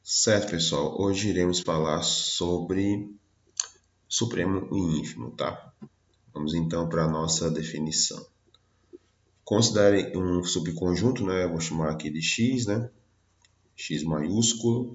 Certo, pessoal. Hoje iremos falar sobre supremo e ínfimo, tá? Vamos então para a nossa definição. Considere um subconjunto, né? Eu vou chamar aqui de X, né? X maiúsculo.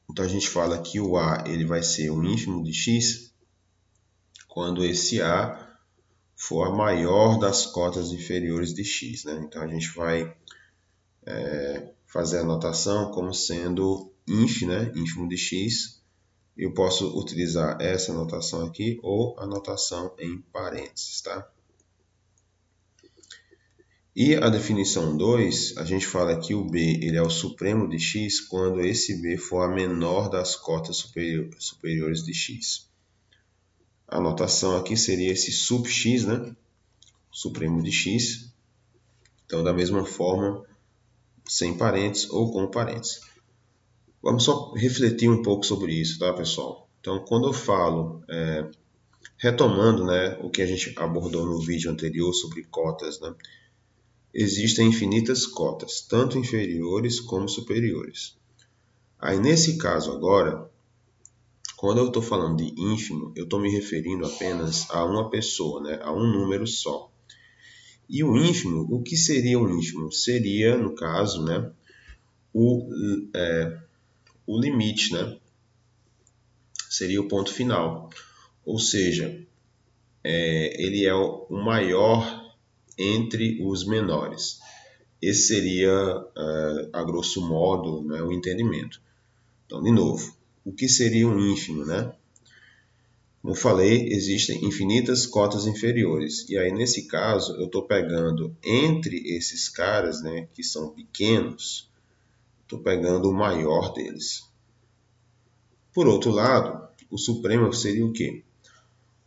Então a gente fala que o A ele vai ser o ínfimo de X quando esse A for a maior das cotas inferiores de X, né? Então a gente vai fazer a notação como sendo ínfimo, né? Ínfimo de X. Eu posso utilizar essa anotação aqui ou a notação em parênteses, tá? E a definição 2, a gente fala que o B ele é o supremo de x quando esse B for a menor das cotas superiores de x. A notação aqui seria esse sub x, né? Supremo de x. Então, da mesma forma, sem parênteses ou com parênteses. Vamos só refletir um pouco sobre isso, tá, pessoal? Então, quando eu falo, retomando, né, o que a gente abordou no vídeo anterior sobre cotas, né? Existem infinitas cotas, tanto inferiores como superiores. Aí, nesse caso agora, quando eu estou falando de ínfimo, eu estou me referindo apenas a uma pessoa, né? A um número só. E o ínfimo, o que seria o ínfimo? Seria, no caso, né, o limite, né? Seria o ponto final. Ou seja, ele é o maior entre os menores. Esse seria, a grosso modo, né, o entendimento. Então, de novo, o que seria um ínfimo, né? Como eu falei, existem infinitas cotas inferiores. E aí, nesse caso, eu estou pegando entre esses caras, né, que são pequenos, estou pegando o maior deles. Por outro lado, o supremo seria o quê?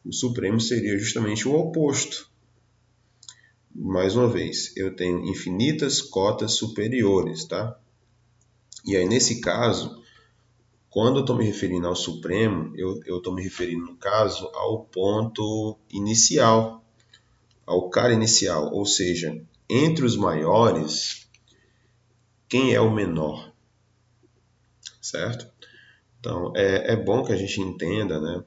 O supremo seria justamente o oposto. Mais uma vez, eu tenho infinitas cotas superiores, tá? E aí, nesse caso, quando eu estou me referindo ao supremo, eu estou me referindo, no caso, ao ponto inicial, ao cara inicial, ou seja, entre os maiores, quem é o menor, certo? Então, é bom que a gente entenda, né?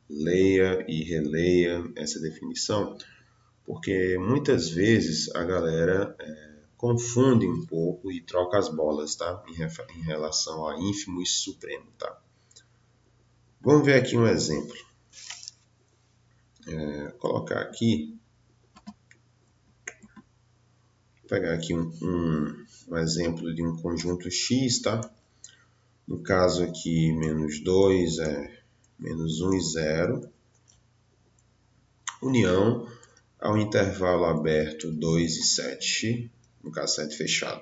Leia e releia essa definição, porque muitas vezes a galera confunde um pouco e troca as bolas, tá? Em relação a ínfimo e supremo, tá? Vamos ver aqui um exemplo. Vou colocar aqui, vou pegar aqui um exemplo de um conjunto X, tá? No caso aqui, menos 2 é menos 1 e 0. União ao intervalo aberto 2 e 7, no caso 7 fechado.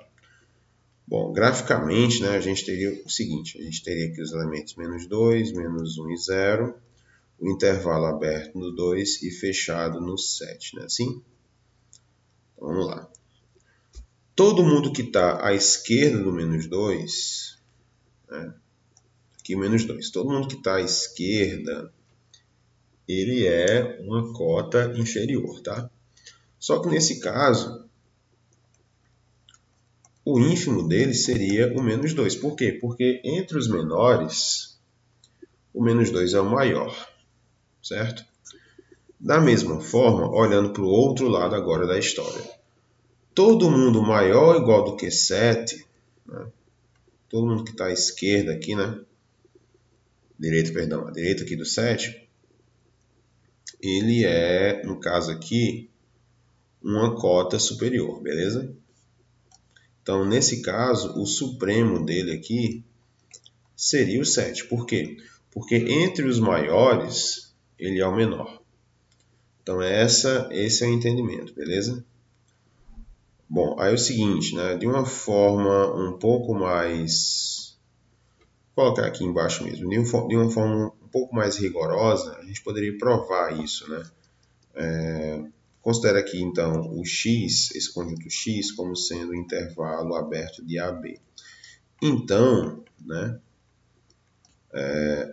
Bom, graficamente, né, a gente teria o seguinte, a gente teria aqui os elementos menos 2, menos 1 e 0, o intervalo aberto no 2 e fechado no 7, né, assim? Então, vamos lá. Todo mundo que está à esquerda do menos 2, né, aqui o menos 2, todo mundo que está à esquerda, ele é uma cota inferior, tá? Só que nesse caso, o ínfimo dele seria o menos 2. Por quê? Porque entre os menores, o menos 2 é o maior, certo? Da mesma forma, olhando para o outro lado agora da história. Todo mundo maior ou igual do que 7, né? Todo mundo que está à esquerda aqui, né? A direita aqui do 7, ele é, no caso aqui, uma cota superior, beleza? Então, nesse caso, o supremo dele aqui seria o 7. Por quê? Porque entre os maiores, ele é o menor. Então, esse é o entendimento, beleza? Bom, aí é o seguinte, né? De uma forma um pouco mais... Vou colocar aqui embaixo mesmo. De uma forma um pouco mais rigorosa, a gente poderia provar isso, né? Considera aqui, então, o X, esse conjunto X, como sendo o intervalo aberto de AB. Então, né?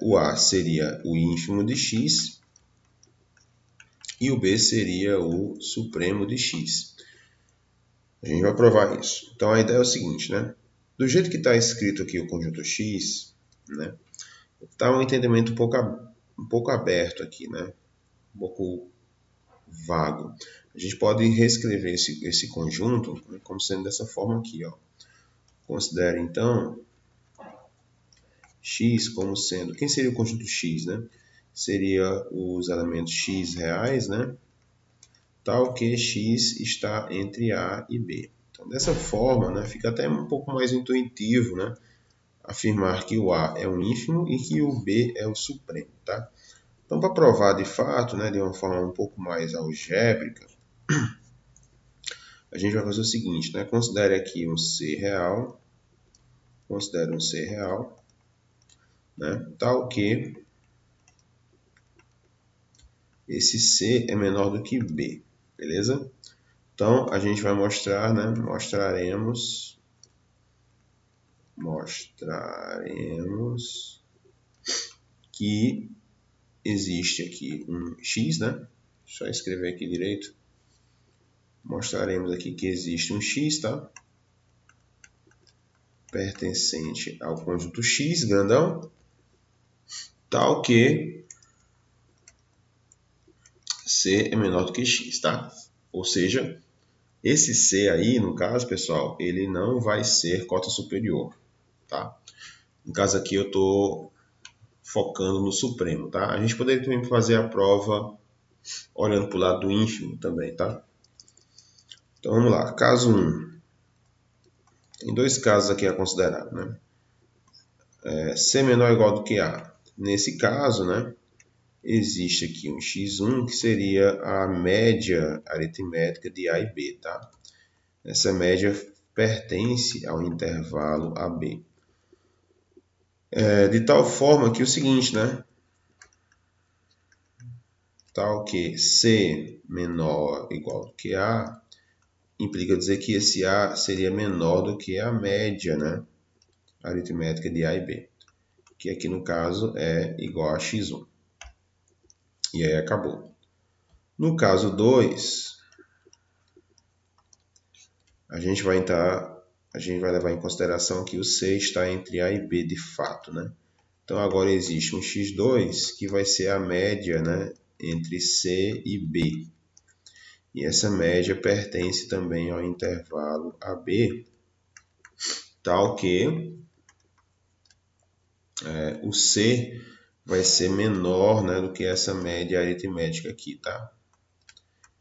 O A seria o ínfimo de X e o B seria o supremo de X. A gente vai provar isso. Então, a ideia é o seguinte, né? Do jeito que está escrito aqui o conjunto X, né? Tá um entendimento um pouco aberto aqui, né? Um pouco vago. A gente pode reescrever esse conjunto, né, como sendo dessa forma aqui, ó. Considere então x como sendo... Quem seria o conjunto x, né? Seria os elementos x reais, né? Tal que x está entre A e B. Então, dessa forma, né, fica até um pouco mais intuitivo, né, afirmar que o A é o ínfimo e que o B é o supremo. Tá? Então, para provar de fato, né, de uma forma um pouco mais algébrica, a gente vai fazer o seguinte, né, considere aqui um C real, né, tal que esse C é menor do que B, beleza? Então, a gente vai mostrar, né, mostraremos que existe aqui um x, né? Só escrever aqui direito. Mostraremos aqui que existe um x, tá? Pertencente ao conjunto x, grandão, tal que C é menor do que x, tá? Ou seja, esse C aí, no caso, pessoal, ele não vai ser cota superior, tá? No caso aqui eu estou focando no supremo, tá? A gente poderia também fazer a prova olhando para o lado do ínfimo também, tá? Então vamos lá, caso 1. Tem dois casos aqui a considerar, né? C menor ou igual do que A. Nesse caso, né, existe aqui um x1 que seria a média aritmética de A e B, tá? Essa média pertence ao intervalo AB. De tal forma que o seguinte, né? Tal que C menor ou igual do que A implica dizer que esse A seria menor do que a média, né, aritmética de A e B, que aqui no caso é igual a x1. E aí acabou. No caso 2, a gente vai levar em consideração que o C está entre A e B de fato, né? Então agora existe um x2 que vai ser a média, né, entre C e B. E essa média pertence também ao intervalo AB, tal que o C vai ser menor, né, do que essa média aritmética aqui, tá?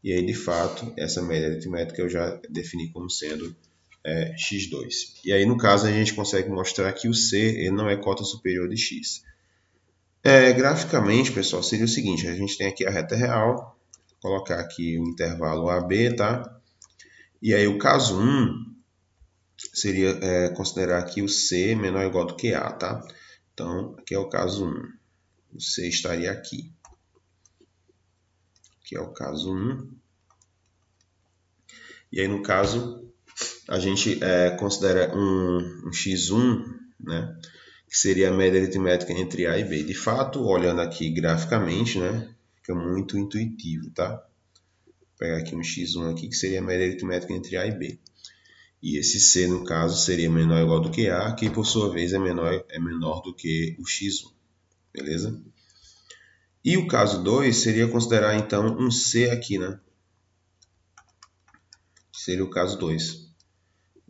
E aí, de fato, essa média aritmética eu já defini como sendo x2. E aí, no caso, a gente consegue mostrar que o C ele não é cota superior de x. Graficamente, pessoal, seria o seguinte, a gente tem aqui a reta real, colocar aqui o intervalo AB, tá? E aí, o caso 1 seria considerar aqui o C menor ou igual do que A, tá? Então, aqui é o caso 1. O C estaria aqui. Aqui é o caso 1. E aí, no caso, a gente considera um x1, né, que seria a média aritmética entre A e B. De fato, olhando aqui graficamente, né, fica muito intuitivo, tá? Vou pegar aqui um x1 aqui, que seria a média aritmética entre A e B. E esse C, no caso, seria menor ou igual do que A, que por sua vez é menor do que o x1. Beleza? E o caso 2 seria considerar, então, um C aqui, né? Seria o caso 2.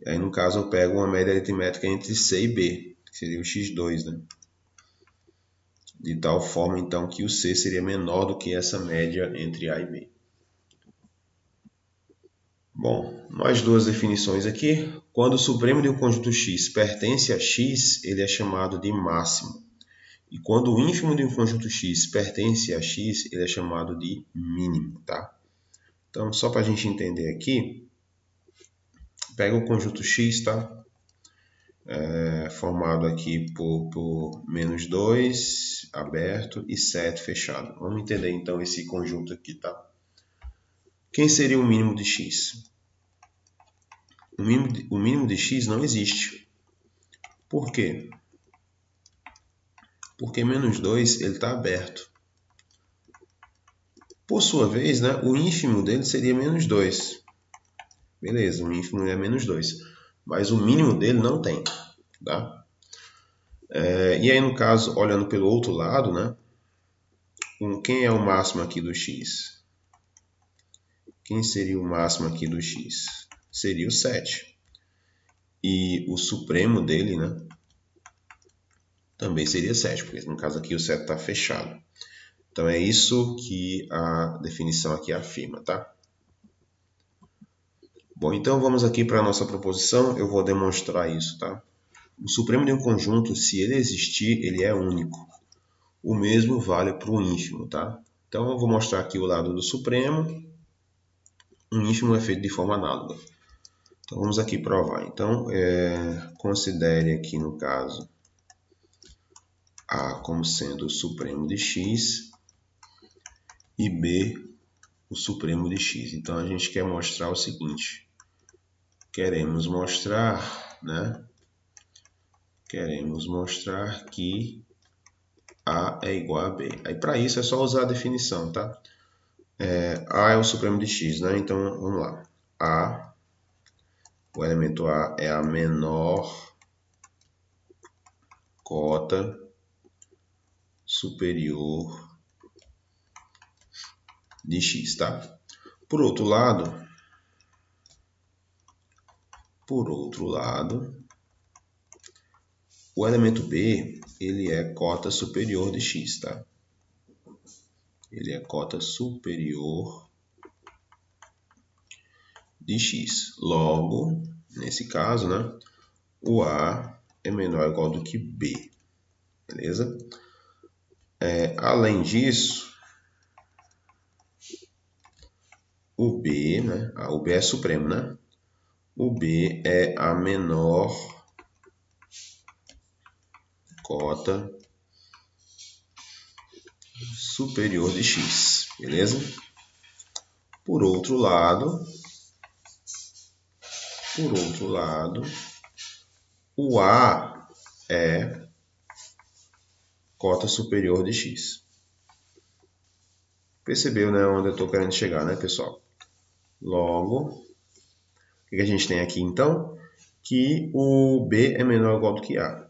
Aí, no caso, eu pego uma média aritmética entre C e B, que seria o x2, né? De tal forma, então, que o C seria menor do que essa média entre A e B. Bom, mais duas definições aqui. Quando o supremo de um conjunto X pertence a X, ele é chamado de máximo. E quando o ínfimo de um conjunto X pertence a X, ele é chamado de mínimo, tá? Então, só para a gente entender aqui, pega o conjunto X, tá? Formado aqui por menos 2 aberto e 7 fechado. Vamos entender então esse conjunto aqui, tá? Quem seria o mínimo de x? O mínimo de x não existe. Por quê? Porque menos 2 ele está aberto. Por sua vez, né, o ínfimo dele seria menos 2. Beleza, o ínfimo é menos 2. Mas o mínimo dele não tem. Tá? E aí, no caso, olhando pelo outro lado, né? Quem é o máximo aqui do x? Quem seria o máximo aqui do x? Seria o 7. E o supremo dele, né? Também seria 7, porque no caso aqui o 7 está fechado. Então é isso que a definição aqui afirma, tá? Bom, então vamos aqui para a nossa proposição. Eu vou demonstrar isso, tá? O supremo de um conjunto, se ele existir, ele é único. O mesmo vale para o ínfimo, tá? Então eu vou mostrar aqui o lado do supremo. Um ínfimo é feito de forma análoga. Então vamos aqui provar. Então considere aqui no caso A como sendo o supremo de x e B o supremo de x. Então a gente quer mostrar o seguinte. Queremos mostrar, né? Queremos mostrar que A é igual a B. Aí para isso é só usar a definição, tá? A é o supremo de x, né? Então vamos lá. O elemento A é a menor cota superior de x, tá? Por outro lado, o elemento B, ele é cota superior de x, tá? Ele é cota superior de x. Logo, nesse caso, né, o A é menor ou igual do que B, beleza? Além disso, o B, né, o B é supremo, né? O B é a menor cota superior de x, beleza? Por outro lado, o A é cota superior de x. Percebeu, né, onde eu estou querendo chegar, né, pessoal? Logo, o que a gente tem aqui, então? Que o B é menor ou igual do que A.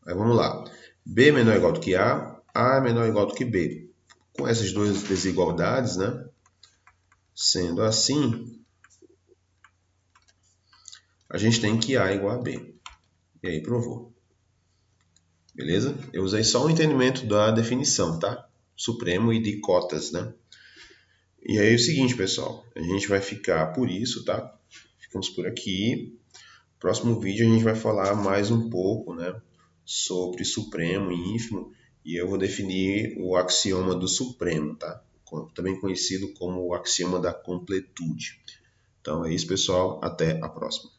Aí vamos lá. B é menor ou igual do que A é menor ou igual do que B. Com essas duas desigualdades, né? Sendo assim, a gente tem que A é igual a B. E aí provou. Beleza? Eu usei só o entendimento da definição, tá? Supremo e de cotas, né? E aí é o seguinte, pessoal. A gente vai ficar por isso, tá? Ficamos por aqui. Próximo vídeo a gente vai falar mais um pouco, né? Sobre supremo e ínfimo. E eu vou definir o axioma do supremo, tá? Também conhecido como o axioma da completude. Então é isso, pessoal. Até a próxima.